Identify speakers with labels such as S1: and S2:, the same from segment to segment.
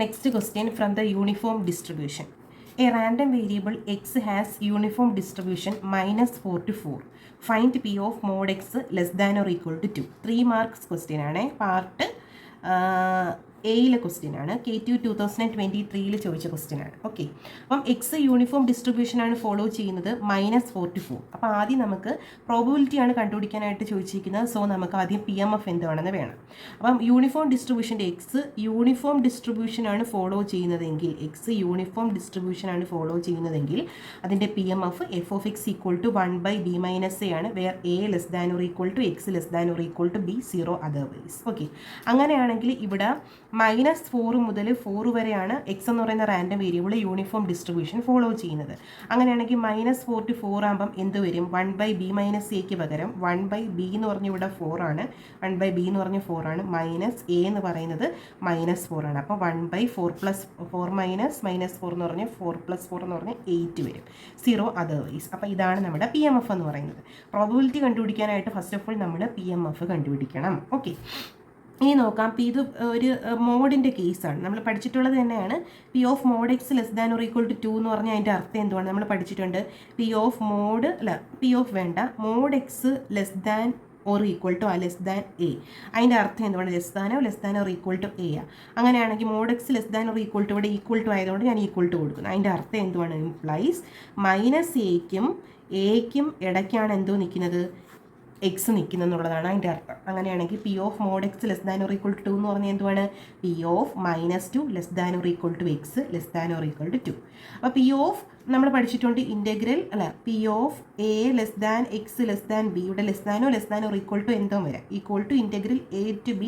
S1: Next question from the uniform distribution. A random variable x has uniform distribution -4 to 4. Find p of mod x less than or equal to 2. 3 marks question ആണ്. Part എയിലെ question ആണ്. K2 2023 ചോദിച്ച question ആണ്. Okay, അപ്പം X uniform distribution ആണ് follow ചെയ്യുന്നത് -4 to 4. അപ്പോൾ ആദ്യം നമുക്ക് പ്രോബബിലിറ്റി ആണ് കണ്ടുപിടിക്കാനായിട്ട് ചോദിച്ചിരിക്കുന്നത്. സോ നമുക്ക് ആദ്യം PMF എന്താണെന്ന് വേണം. അപ്പം യൂണിഫോം ഡിസ്ട്രിബ്യൂഷൻ്റെ എക്സ് യൂണിഫോം ഡിസ്ട്രിബ്യൂഷൻ ആണ് ഫോളോ ചെയ്യുന്നതെങ്കിൽ അതിൻ്റെ PMF f(x) = 1/b - a ആണ്. Where a less than or equal to x less than or equal to b, 0 otherwise. Okay, അങ്ങനെയാണെങ്കിൽ ഇവിടെ -4 മുതൽ 4 വരെയാണ് എക്സ് എന്ന് പറയുന്ന random variable uniform distribution follow ചെയ്യുന്നത്. അങ്ങനെയാണെങ്കിൽ -4 to 4 ആകുമ്പം എന്ത് വരും? 1/b - a പകരം 1/b എന്ന് പറഞ്ഞ ഇവിടെ 4 ആണ്. 1/b എന്ന് പറഞ്ഞ 4 ആണ്. -a എന്ന് പറയുന്നത് -4 ആണ്. അപ്പോൾ 1/4 + 4 - -4 എന്ന് പറഞ്ഞാൽ 4 + 4 എന്ന് പറഞ്ഞാൽ 8 വരും, 0 അതർവൈസ്. അപ്പോൾ ഇതാണ് നമ്മുടെ PMF എന്ന് പറയുന്നത്. പ്രോബബിലിറ്റി കണ്ടുപിടിക്കാനായിട്ട് ഫസ്റ്റ് ഓഫ് ഓൾ നമ്മൾ PMF കണ്ടുപിടിക്കണം. ഓക്കെ, ഇനി നോക്കാം. ഇത് ഒരു മോഡിൻ്റെ കേസാണ്. നമ്മൾ പഠിച്ചിട്ടുള്ളത് തന്നെയാണ്. P of mod x less than or equal to 2 എന്ന് പറഞ്ഞാൽ അതിൻ്റെ അർത്ഥം എന്തുവാണ്? നമ്മൾ പഠിച്ചിട്ടുണ്ട്. Mod x less than or equal to less than a. അതിൻ്റെ അർത്ഥം എന്തുവാണ്? Less than or equal to a ആ. അങ്ങനെയാണെങ്കിൽ mod x less than or equal to ഇവിടെ ഈക്വൽ ടു ആയതുകൊണ്ട് ഞാൻ ഈക്വൽ ടു കൊടുക്കുന്നു. അതിൻ്റെ അർത്ഥം എന്തുവാണ്? ഇംപ്ലൈസ് -aക്കും ഇടയ്ക്കാണ് എന്തോ നിൽക്കുന്നത്? എക്സ് നിൽക്കുന്നെന്നുള്ളതാണ് അതിൻ്റെ അർത്ഥം. അങ്ങനെയാണെങ്കിൽ P of mod x less than or equal to 2 എന്ന് പറഞ്ഞാൽ എന്തുവാണ്? P of -2 less than or equal to x less than or equal to 2. അപ്പോൾ പി ഓഫ് നമ്മൾ പഠിച്ചിട്ടുണ്ട് integral P of a less than x less than b. ഇവിടെ less than or equal to എന്തോ വരാം, equal to integral a to b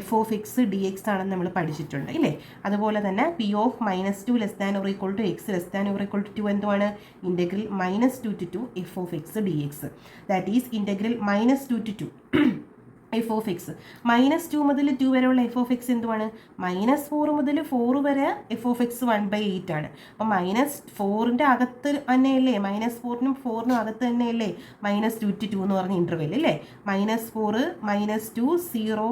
S1: f(x) dx ആണെന്ന് നമ്മൾ പഠിച്ചിട്ടുണ്ട് ഇല്ലേ? അതുപോലെ തന്നെ p of -2 less than or equal to x less than or equal to 2 എന്തുവാണ്? Integral -2 to 2 f(x) dx. That is integral -2 to 2 f(x). -2 മുതൽ 2 വരെയുള്ള f(x) എന്തുവാണ്? -4 മുതൽ 4 വരെ f(x) 1/8 ആണ്. അപ്പം -4ൻ്റെ അകത്ത് തന്നെയല്ലേ, -4നും 4നും അകത്ത് തന്നെയല്ലേ -2 to 2 എന്ന് പറഞ്ഞ ഇൻ്റർവെൽ അല്ലേ? -4 -2 0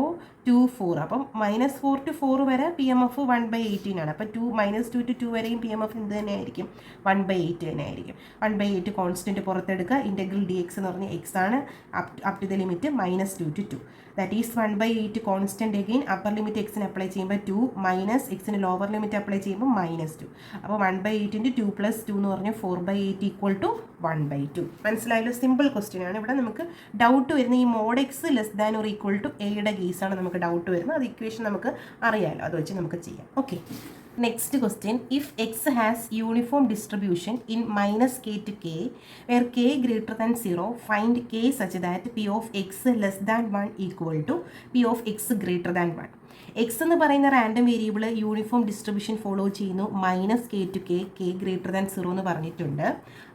S1: to 4. അപ്പം -4 to 4 വരെ PMF 1/18 ആണ്. അപ്പം -2 to 2 വരെയും PMF എന്ത് തന്നെ ആയിരിക്കും? 1/8 തന്നെ ആയിരിക്കും. 1/8 കോൺസ്റ്റൻറ്റ് പുറത്തെടുക്കുക. ഇൻ്റഗ്രൽ dx എന്ന് പറഞ്ഞ x ആണ്. Up to the limit -2 to 2. That is 1/8 constant. Again upper limit എക്സിന് അപ്ലൈ ചെയ്യുമ്പോൾ 2 മൈനസ് എക്സിന് ലോവർ ലിമിറ്റ് അപ്ലൈ ചെയ്യുമ്പോൾ -2. അപ്പോൾ 1/8 × 2 + 2 എന്ന് പറഞ്ഞാൽ 4/8 = 1/2. മനസ്സിലായല്ലോ? സിമ്പിൾ ക്വസ്റ്റ്യൻ ആണ്. ഇവിടെ നമുക്ക് ഡൗട്ട് വരുന്ന ഈ mod x less than or equal to എയുടെ കേസാണ് നമുക്ക് ഡൗട്ട് വരുന്നത്. അത് ഇക്വേഷൻ നമുക്ക് അറിയാമല്ലോ, അത് വെച്ച് നമുക്ക് ചെയ്യാം. Okay, next question. If X has uniform distribution in -k to k where k greater than 0, find k such that p of x less than 1 equal to p of x greater than 1. X എന്ന് പറയുന്ന random variable uniform distribution follow ചെയ്യുന്നു. -k to k greater than 0 എന്ന് പറഞ്ഞിട്ടുണ്ട്.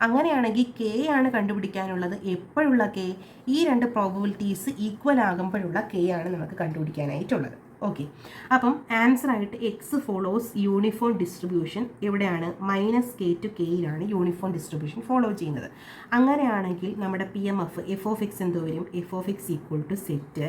S1: അങ്ങനെയാണെങ്കിൽ k ആണ് കണ്ടുപിടിക്കാനുള്ളത്. എപ്പോഴുള്ള k? ഈ രണ്ട് probabilities equal ആകുമ്പോഴുള്ള k ആണ് നമുക്ക് കണ്ടുപിടിക്കാനായിട്ടുള്ളത്. ഓക്കെ, അപ്പം ആൻസർ ആയിട്ട് എക്സ് ഫോളോസ് യൂണിഫോം ഡിസ്ട്രിബ്യൂഷൻ എവിടെയാണ്? -k to k യിലാണ് യൂണിഫോം ഡിസ്ട്രിബ്യൂഷൻ ഫോളോ ചെയ്യുന്നത്. അങ്ങനെയാണെങ്കിൽ നമ്മുടെ PMF f(x) എന്തോ വരും? f(x) = set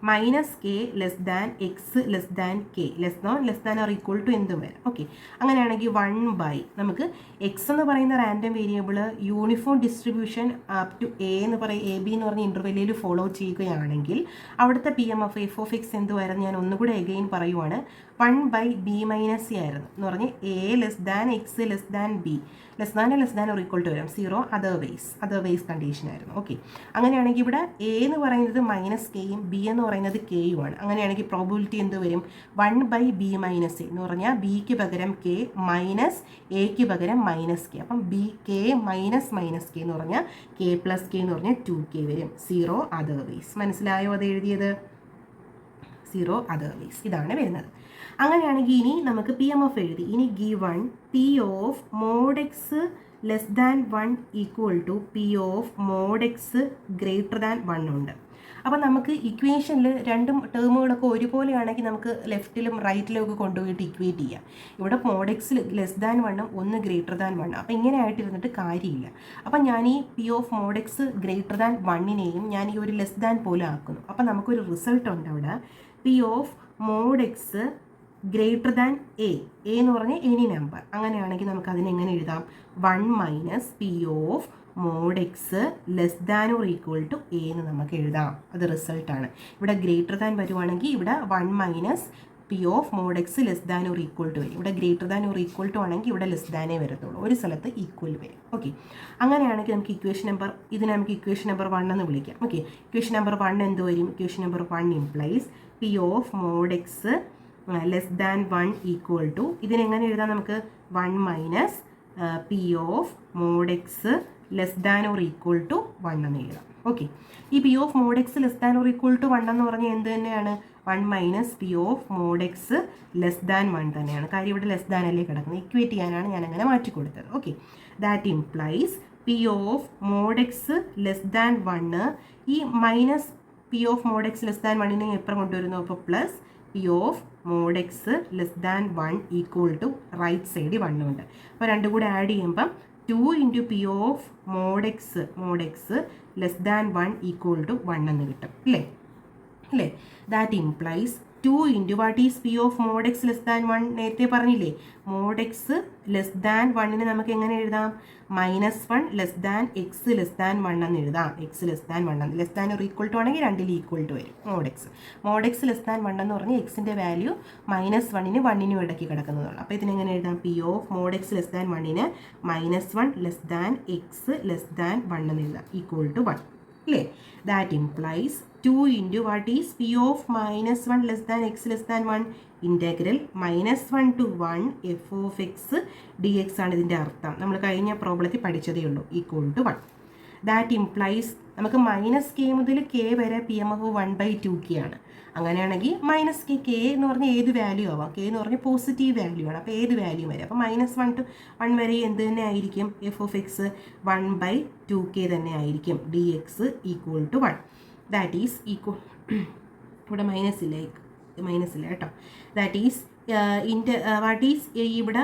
S1: -k less than x less than k less than or equal to എന്തും വരാം. ഓക്കെ, അങ്ങനെയാണെങ്കിൽ 1/ നമുക്ക് എക്സ് എന്ന് പറയുന്ന random variable uniform distribution up to a b എന്ന് പറഞ്ഞ ഇൻ്റർവെല്ലിൽ ഫോളോ ചെയ്യുകയാണെങ്കിൽ അവിടുത്തെ PMF f(x) എന്തുവായിരുന്നു? ഞാൻ ഒന്നുകൂടെ എഗെയിൻ പറയുവാണ്. 1/b - a ആയിരുന്നു എന്ന് പറഞ്ഞ് a less than x less than b less than or equal to വരും, 0 അതർവൈസ് കണ്ടീഷൻ ആയിരുന്നു. ഓക്കെ, അങ്ങനെയാണെങ്കിൽ ഇവിടെ a എന്ന് പറയുന്നത് -kയും b എന്ന് പറയുന്നത് kയുമാണ്. അങ്ങനെയാണെങ്കിൽ പ്രോബബിലിറ്റി എന്ത് വരും? 1/b - a എന്ന് പറഞ്ഞാൽ bക്ക് പകരം k മൈനസ് എക്ക് പകരം -k. അപ്പം k - k എന്ന് പറഞ്ഞാൽ k + k എന്ന് പറഞ്ഞാൽ 2k വരും, 0 അതർവൈസ്. മനസ്സിലായോ അത് എഴുതിയത്? 0 അതർവൈസ് ഇതാണ് വരുന്നത്. അങ്ങനെയാണെങ്കിൽ ഇനി നമുക്ക് PMF എഴുതി. ഇനി given p of mod x less than 1 equal to p of mod x greater than 1 ഉണ്ട്. അപ്പോൾ നമുക്ക് ഇക്വേഷനിൽ രണ്ടും ടേമുകളൊക്കെ ഒരുപോലെയാണെങ്കിൽ നമുക്ക് ലെഫ്റ്റിലും റൈറ്റിലും ഒക്കെ കൊണ്ടുപോയിട്ട് ഇക്വേറ്റ് ചെയ്യാം. ഇവിടെ മോഡ് എക്സ് ലെസ് ദാൻ 1 ഒന്ന് ഗ്രേറ്റർ ദാൻ 1. അപ്പോൾ ഇങ്ങനെ ആയിട്ടിരുന്നിട്ട് കാര്യമില്ല. അപ്പം ഞാൻ ഈ P of mod x greater than 1നെയും ഞാൻ ഈ ഒരു ലെസ് ദാൻ പോലെ ആക്കുന്നു. അപ്പം നമുക്കൊരു റിസൾട്ട് ഉണ്ട് അവിടെ. P of mod x greater than a എന്ന് പറഞ്ഞാൽ എനി നമ്പർ. അങ്ങനെയാണെങ്കിൽ നമുക്ക് അതിനെങ്ങനെ എഴുതാം? 1 minus P of mod x less than or equal to a എന്ന് നമുക്ക് എഴുതാം. അത് റിസൾട്ടാണ്. ഇവിടെ ഗ്രേറ്റർ ദാൻ വരുവാണെങ്കിൽ ഇവിടെ 1 minus P of mod x less than or equal to വരും. ഇവിടെ greater than or equal to ആണെങ്കിൽ ഇവിടെ ലെസ് ദാനേ വരത്തുള്ളൂ, ഒരു സ്ഥലത്ത് ഈക്വൽ വരും. ഓക്കെ, അങ്ങനെയാണെങ്കിൽ നമുക്ക് ഇതിനെ നമുക്ക് ഇക്വേഷൻ നമ്പർ 1 എന്ന് വിളിക്കാം. ഓക്കെ, ഇക്വേഷൻ നമ്പർ 1 എന്ത് വരും? Equation number 1 implies P of mod x less than 1 equal to, ഇതിനെങ്ങനെ എഴുതാം നമുക്ക്? 1 minus P of mod x less than or equal to 1 എന്ന് എഴുതാം. ഓക്കെ, ഈ P of mod x less than or equal to 1 എന്ന് പറഞ്ഞാൽ എന്ത് തന്നെയാണ്? 1 minus P of mod x less than 1 തന്നെയാണ്. കാര്യം ഇവിടെ ലെസ് ദാൻ അല്ലേ കിടക്കുന്നത്, ഇക്വേറ്റ് ചെയ്യാനാണ് ഞാൻ അങ്ങനെ മാറ്റി കൊടുത്തത്. Okay, that implies P of mod x less than 1, ഈ minus P of mod x less than 1നെ എപ്പം കൊണ്ടുവരുന്നു? അപ്പോൾ plus P of mod x less than 1 equal to right സൈഡിൽ 1 ഉണ്ട്. അപ്പോൾ രണ്ടും കൂടെ ആഡ് ചെയ്യുമ്പം 2 into P of mod x less than 1 equal to 1 എന്ന് കിട്ടും അല്ലേ? That implies 2 into what is P of mod x less than 1? നേരത്തെ പറഞ്ഞില്ലേ, മോഡ് എക്സ് ലെസ് ദാൻ 1നെ നമുക്ക് എങ്ങനെ എഴുതാം? -1 less than x less than 1 എന്ന് എഴുതാം. X less than 1 less than ഒരു ഈക്വൽ ടു ആണെങ്കിൽ രണ്ടിൽ ഈക്വൽ ടു വരും. മോഡ് എക്സ് ലെസ് ദാൻ 1 എന്ന് പറഞ്ഞാൽ എക്സിൻ്റെ വാല്യൂ -1നും 1നും ഇടയ്ക്ക് കിടക്കുന്നതാണ്. അപ്പോൾ ഇതിനെങ്ങനെ എഴുതാം? P of mod x less than 1ന് -1 less than x less than 1 എന്ന് എഴുതാം, ഈക്വൽ ടു 1 അല്ലേ? That implies 2 into what is P of -1 less than x less than 1 integral -1 to 1 f of x d x ആണ് ഇതിൻ്റെ അർത്ഥം. നമ്മൾ കഴിഞ്ഞ പ്രോബ്ലത്തിൽ പഠിച്ചതേ ഉള്ളൂ, ഈക്വൽ ടു 1. ദാറ്റ് ഇംപ്ലൈസ് നമുക്ക് -k മുതൽ k വരെ പി എം എഫ് 1/2k ആണ്. അങ്ങനെയാണെങ്കിൽ -k എന്ന് പറഞ്ഞാൽ ഏത് വാല്യൂ ആവാം? k എന്ന് പറഞ്ഞാൽ പോസിറ്റീവ് വാല്യൂ ആണ്. അപ്പോൾ ഏത് വാല്യൂ വരെ? അപ്പോൾ -1 ടു 1 വരെ എന്ത് തന്നെ ആയിരിക്കും? എഫ് ഓഫ് എക്സ് 1/2k തന്നെ ആയിരിക്കും. D x equal to 1. That is equal, ഇവിടെ മൈനസ് ഇല്ല കേട്ടോ. ദാറ്റ് ഈസ് വാട്ട് ഈസ് ഇവിടെ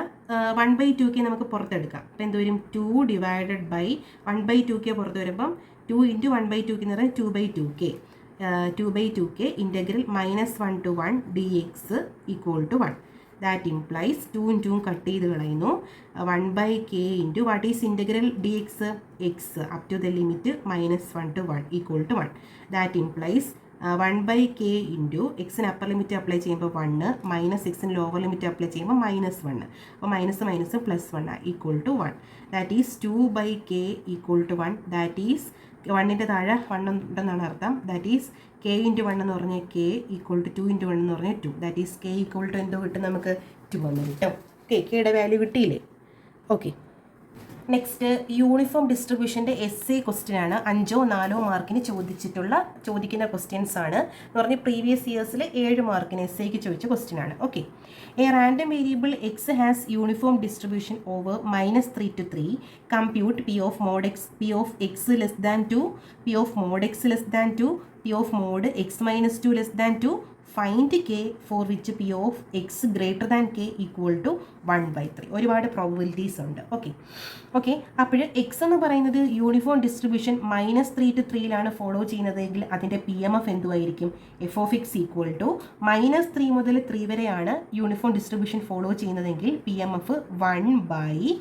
S1: 1/2k നമുക്ക് പുറത്തെടുക്കാം. അപ്പോൾ എന്ത് വരും? 2 ഡിവൈഡഡ് ബൈ 1/2k പുറത്ത് വരുമ്പം 2 ഇൻറ്റു 1/2k എന്ന് പറഞ്ഞാൽ 2/2k integral -1 to 1 d x equal to 1. That implies 2 2 cut ചെയ്ത് കളയുന്നു. 1/k into what is integral d x x up to the limit -1 to 1 equal to 1. That implies 1/k into എക്സിന് upper limit apply ചെയ്യുമ്പോൾ 1, minus എക്സിന് lower limit apply ചെയ്യുമ്പോൾ -1. അപ്പോൾ minus +1 equal to 1. That is 2/k equal to 1. That is 1ൻ്റെ താഴെ 1 ഉണ്ടെന്നാണ് അർത്ഥം. That is k into 1 എന്ന് പറഞ്ഞാൽ k ഈക്വൽ ടു 2 ഇൻറ്റു 1 എന്ന് പറഞ്ഞാൽ 2. That is k equal to എന്തോ കിട്ടും? നമുക്ക് 2 എന്ന് കിട്ടും. kയുടെ വാല്യൂ കിട്ടിയില്ലേ? ഓക്കെ, നെക്സ്റ്റ് യൂണിഫോം ഡിസ്ട്രിബ്യൂഷൻ്റെ എസ്സേ ക്വസ്റ്റ്യൻ ആണ്. 5 or 4 മാർക്കിന് ചോദിക്കുന്ന ക്വസ്റ്റ്യൻസ് ആണ്. എന്ന് പറഞ്ഞാൽ പ്രീവിയസ് ഇയേഴ്സിൽ 7 മാർക്കിന് എസ്സേക്ക് ചോദിച്ച ക്വസ്റ്റ്യൻ ആണ്. Okay, a random variable x has uniform distribution over -3 to 3. Compute p of mod x p of x less than 2, p of mod x less than 2, p of mod x -2 less than 2. Find k for which p of x greater than k equal to 1/3. ഒരുപാട് probabilities ഉണ്ട്. Okay, അപ്പോൾ X എന്ന് പറയുന്നത് uniform distribution -3 to 3 follow ചെയ്യുന്നതെങ്കിൽ അതിൻ്റെ P M F എന്തുമായിരിക്കും? F of x equal to -3 മുതൽ 3 വരെയാണ് യൂണിഫോം ഡിസ്ട്രിബ്യൂഷൻ ഫോളോ ചെയ്യുന്നതെങ്കിൽ P M F 1/3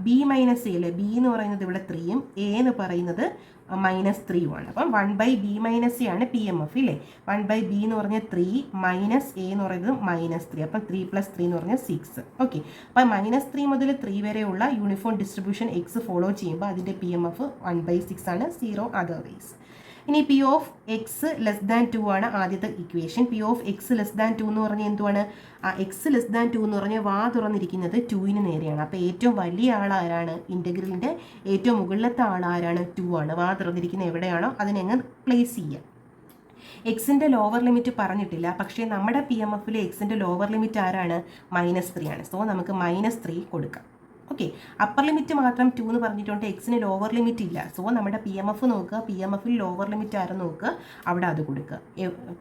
S1: b minus a അല്ലേ? ബി എന്ന് പറയുന്നത് ഇവിടെ 3യും എ എന്ന് പറയുന്നത് -3യുമാണ്. അപ്പം 1/b മൈനസ് എ ആണ് പി എം എഫ് ഇല്ലേ? 1/b എന്ന് പറഞ്ഞാൽ 3 മൈനസ് എ എന്ന് പറയുന്നത് -3. അപ്പം 3 + 3 എന്ന് പറഞ്ഞാൽ 6. ഓക്കെ, അപ്പം -3 മുതൽ 3 വരെയുള്ള യൂണിഫോം ഡിസ്ട്രിബ്യൂഷൻ എക്സ് ഫോളോ ചെയ്യുമ്പോൾ അതിൻ്റെ പി എം എഫ് 1/6 ആണ്, 0 അതർവൈസ്. ഇനി P of x less than 2 ആണ് ആദ്യത്തെ equation. P of x less than 2 എന്ന് പറഞ്ഞാൽ എന്തുവാണ്? എക്സ് ലെസ് ദാൻ 2 എന്ന് പറഞ്ഞാൽ വാ തുറന്നിരിക്കുന്നത് 2ന് നേരെയാണ്. അപ്പോൾ ഏറ്റവും വലിയ ആൾ ആരാണ്? ഇൻ്റഗ്രലിൻ്റെ ഏറ്റവും മുകളിലത്തെ ആൾ ആരാണ്? 2 ആണ്. വാ തുറന്നിരിക്കുന്നത് എവിടെയാണോ അതിനെങ്ങ് പ്ലേസ് ചെയ്യുക. എക്സിൻ്റെ ലോവർ ലിമിറ്റ് പറഞ്ഞിട്ടില്ല, പക്ഷേ നമ്മുടെ പി എം എഫിൽ എക്സിൻ്റെ ലോവർ ലിമിറ്റ് ആരാണ്? -3 ആണ്. സോ നമുക്ക് -3 കൊടുക്കാം. ഓക്കെ, അപ്പർ ലിമിറ്റ് മാത്രം 2 എന്ന് പറഞ്ഞിട്ടുണ്ട്, എക്സിന് ലോവർ ലിമിറ്റ് ഇല്ല. സോ നമ്മുടെ പി എം എഫ് നോക്കുക, പി എം എഫിൽ ലോവർ ലിമിറ്റ് ആരും നോക്കുക, അവിടെ അത് കൊടുക്കുക.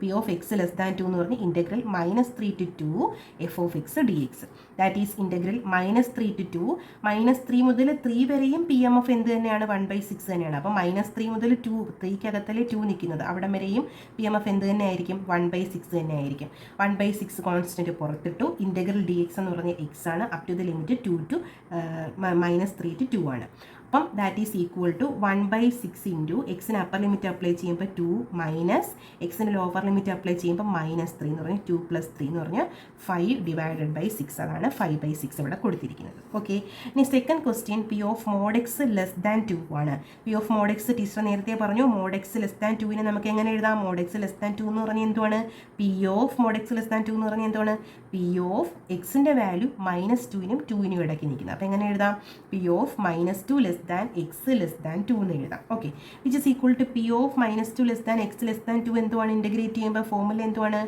S1: P of x less than 2 എന്ന് പറഞ്ഞ് integral -3 to 2 F of x d X. That is integral -3 to 2, -3 മുതൽ 3 വരെയും പി എം എഫ് എന്ത് തന്നെയാണ് 1/6 തന്നെയാണ്. അപ്പോൾ -3 മുതൽ 2, 3ക്കകത്തല്ലേ 2 നിൽക്കുന്നത്, അവിടെ വരെയും പി എം എഫ് എന്ത് തന്നെ ആയിരിക്കും 1/6 തന്നെ ആയിരിക്കും. 1/6 കോൺസ്റ്റൻറ്റ് പുറത്തിട്ടു. ഇൻ്റഗ്രൽ ഡി എക്സ് എന്ന് പറഞ്ഞ എക്സ് ആണ്, up to the limit 2 to -3 to 2 ആണ്. അപ്പം that is equal to 1/6 into എക്സിന് അപ്പർ ലിമിറ്റ് അപ്ലൈ ചെയ്യുമ്പോൾ 2 മൈനസ് എക്സിന് ലോവർ ലിമിറ്റ് അപ്ലൈ ചെയ്യുമ്പോൾ -3 എന്ന് പറഞ്ഞാൽ 2 + 3 എന്ന് പറഞ്ഞാൽ 5/6. അതാണ് 5/6 ഇവിടെ കൊടുത്തിരിക്കുന്നത്. ഓക്കെ, ഇനി second question p of mod x less than 2 ആണ്. P of mod x teacher നേരത്തെ പറഞ്ഞു, മോഡ് എക്സ് ലെസ് ദാൻ 2നെ നമുക്ക് എങ്ങനെ എഴുതാം? മോഡ് എക്സ് ലെസ് ദാൻ 2 എന്ന് പറഞ്ഞാൽ എന്തുവാണ്? P of mod x less than 2 എന്ന് പറഞ്ഞാൽ എന്തുവാണ്? പി ഓഫ് എക്സിൻ്റെ വാല്യൂ -2നും 2നും ഇടയ്ക്ക് നിൽക്കുന്നത്. അപ്പോൾ എങ്ങനെ എഴുതാം? P of -2 less than x less than 2 എന്ന് എഴുതാം. Okay, which is equal to p of -2 less than x less than 2 എന്തുവാണ്? ഇൻ്റഗ്രേറ്റ് ചെയ്യുമ്പോൾ ഫോർമുല എന്തുവാണ്?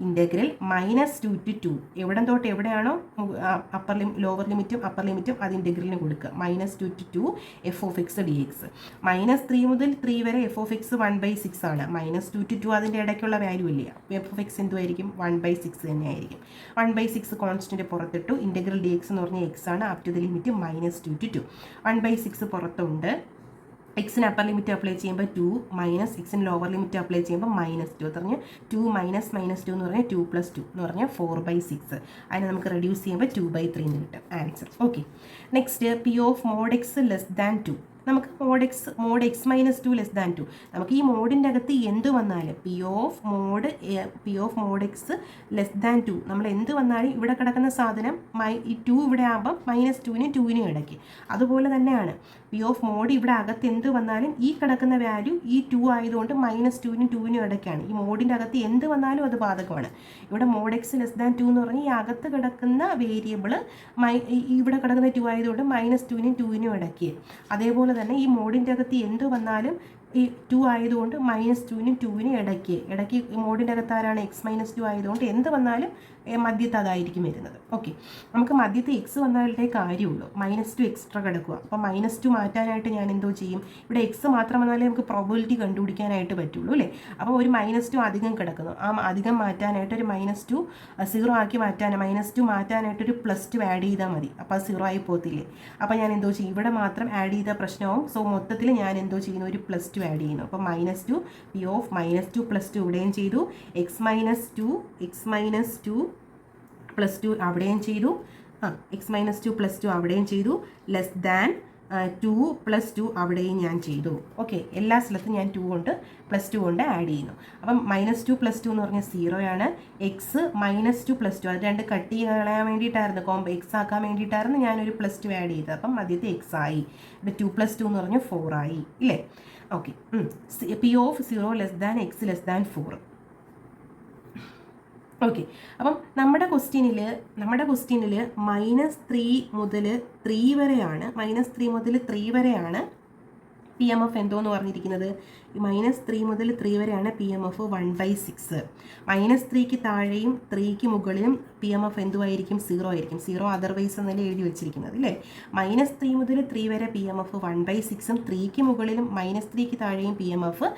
S1: ഇൻ്റഗ്രൽ -2 to 2, എവിടെ തൊട്ട് എവിടെയാണോ ലോവർ ലിമിറ്റും അപ്പർ ലിമിറ്റും അത് ഇൻ്റഗ്രലിന് കൊടുക്കുക. -2 to 2 F of x d X. -3 മുതൽ 3 വരെ എഫ് ഓഫ് എക്സ് 1/6 ആണ്. -2 to 2 അതിൻ്റെ ഇടയ്ക്കുള്ള വാല്യൂ ഇല്ല. F of X എന്തുമായിരിക്കും? 1/6 തന്നെ ആയിരിക്കും. 1/6 കോൺസ്റ്റൻറ്റ് പുറത്തിട്ടു. ഇൻ്റഗ്രൽ ഡി എക്സ് എന്ന് പറഞ്ഞാൽ എക്സ് ആണ്, up to the limit -2 to 2. 1/6 പുറത്തുണ്ട്. എക്സിന് അപ്പർ ലിമിറ്റ് അപ്ലൈ ചെയ്യുമ്പോൾ 2 മൈനസ് എക്സിന് ലോവർ ലിമിറ്റ് അപ്ലൈ ചെയ്യുമ്പോൾ -2 എന്ന് പറഞ്ഞാൽ 2 മൈനസ് -2 എന്ന് പറഞ്ഞാൽ 2 + 2 എന്ന് പറഞ്ഞാൽ 4/6. അതിനെ നമുക്ക് റെഡ്യൂസ് ചെയ്യുമ്പോൾ 2/3 എന്ന് കിട്ടും answer. Okay, next p of mod x less than 2. നമുക്ക് മോഡ് എക്സ് -2 ലെസ് ദാൻ 2, നമുക്ക് ഈ മോഡിൻ്റെ അകത്ത് എന്ത് വന്നാലും p of mod x less than 2 നമ്മൾ എന്ത് വന്നാലും ഇവിടെ കിടക്കുന്ന സാധനം ഈ 2 ഇവിടെ ആകുമ്പം -2നും 2നും ഇടയ്ക്ക്. അതുപോലെ തന്നെയാണ് പി ഓഫ് മോഡ് ഇവിടെ അകത്ത് എന്ത് വന്നാലും ഈ കിടക്കുന്ന വാല്യൂ ഈ 2 ആയതുകൊണ്ട് -2നും 2നും ഇടയ്ക്കാണ്. ഈ മോഡിൻ്റെ അകത്ത് എന്ത് വന്നാലും അത് ബാധകമാണ്. ഇവിടെ മോഡ് എക്സ് ലെസ് ദാൻ 2 എന്ന് പറഞ്ഞാൽ ഈ അകത്ത് കിടക്കുന്ന വേരിയബിൾ ഇവിടെ കിടക്കുന്ന 2 ആയതുകൊണ്ട് -2നും 2നും ഇടയ്ക്ക്. അതേപോലെ തന്നെ ഈ മോഡിൻ്റെ അകത്ത് എന്ത് വന്നാലും ഈ 2 ആയതുകൊണ്ട് -2നും 2നും ഇടയ്ക്ക് മോഡിൻ്റെ അകത്ത് ആരാണ്? എക്സ് -2 ആയതുകൊണ്ട് എന്ത് വന്നാലും മധ്യത്ത് അതായിരിക്കും വരുന്നത്. ഓക്കെ, നമുക്ക് മധ്യത്ത് എക്സ് വന്നാലേ കാര്യമുള്ളൂ. -2 എക്സ്ട്രാ കിടക്കുക. അപ്പോൾ -2 മാറ്റാനായിട്ട് ഞാൻ എന്തോ ചെയ്യും? ഇവിടെ എക്സ് മാത്രം വന്നാലേ നമുക്ക് പ്രോബിലിറ്റി കണ്ടുപിടിക്കാനായിട്ട് പറ്റുള്ളൂ അല്ലേ? അപ്പോൾ ഒരു -2 അധികം കിടക്കുന്നു. ആ അധികം മാറ്റാനായിട്ട് ഒരു -2 0 ആക്കി -2 മാറ്റാനായിട്ടൊരു +2 ആഡ് ചെയ്താൽ മതി. അപ്പോൾ അത് 0 ആയി പോകത്തില്ലേ? അപ്പോൾ ഞാൻ എന്തോ ചെയ്യും? ഇവിടെ മാത്രം ആഡ് ചെയ്ത പ്രശ്നവും. സോ മൊത്തത്തിൽ ഞാൻ എന്തോ ചെയ്യുന്നു? ഒരു +2 ആഡ് ചെയ്യുന്നു. അപ്പോൾ -2 പി ഓഫ് -2 +2 ഇവിടെയും ചെയ്തു. എക്സ് -2 +2 അവിടെയും ചെയ്തു. എക്സ് -2 +2 അവിടെയും ചെയ്തു. ലെസ് ദാൻ 2 + 2 അവിടെയും ഞാൻ ചെയ്തു. ഓക്കെ, എല്ലാ സ്ഥലത്തും ഞാൻ 2 കൊണ്ട് +2 കൊണ്ട് ആഡ് ചെയ്യുന്നു. അപ്പം -2 +2 എന്ന് പറഞ്ഞാൽ 0 ആണ്. എക്സ് -2 +2 അത് രണ്ട് കട്ട് കളയാൻ വേണ്ടിയിട്ടായിരുന്നു, എക്സ് ആക്കാൻ വേണ്ടിയിട്ടായിരുന്നു ഞാനൊരു +2 ആഡ് ചെയ്തത്. അപ്പം ആദ്യത്തെ എക്സ് ആയി. ഇവിടെ 2 + 2 എന്ന് പറഞ്ഞാൽ 4 ആയി ഇല്ലേ? Okay, P of 0 less than x less than 4. Okay, അപ്പം നമ്മുടെ ക്വസ്റ്റ്യനിൽ -3 മുതൽ 3 വരെയാണ്. -3 മുതൽ 3 വരെയാണ് പി എം എഫ് എന്തോന്ന് പറഞ്ഞിരിക്കുന്നത്? -3 മുതൽ 3 വരെയാണ് പി എം എഫ് 1/6. -3ക്ക് താഴെയും 3ക്ക് മുകളിലും പി എം എഫ് എന്തുമായിരിക്കും? 0 ആയിരിക്കും. 0 അതർവൈസ് എന്നല്ലേ എഴുതി വെച്ചിരിക്കുന്നത് അല്ലേ? -3 മുതൽ 3 വരെ പി എം എഫ് 1/6ഉം 3ക്ക് മുകളിലും -3ക്ക് താഴെയും പി എം എഫ്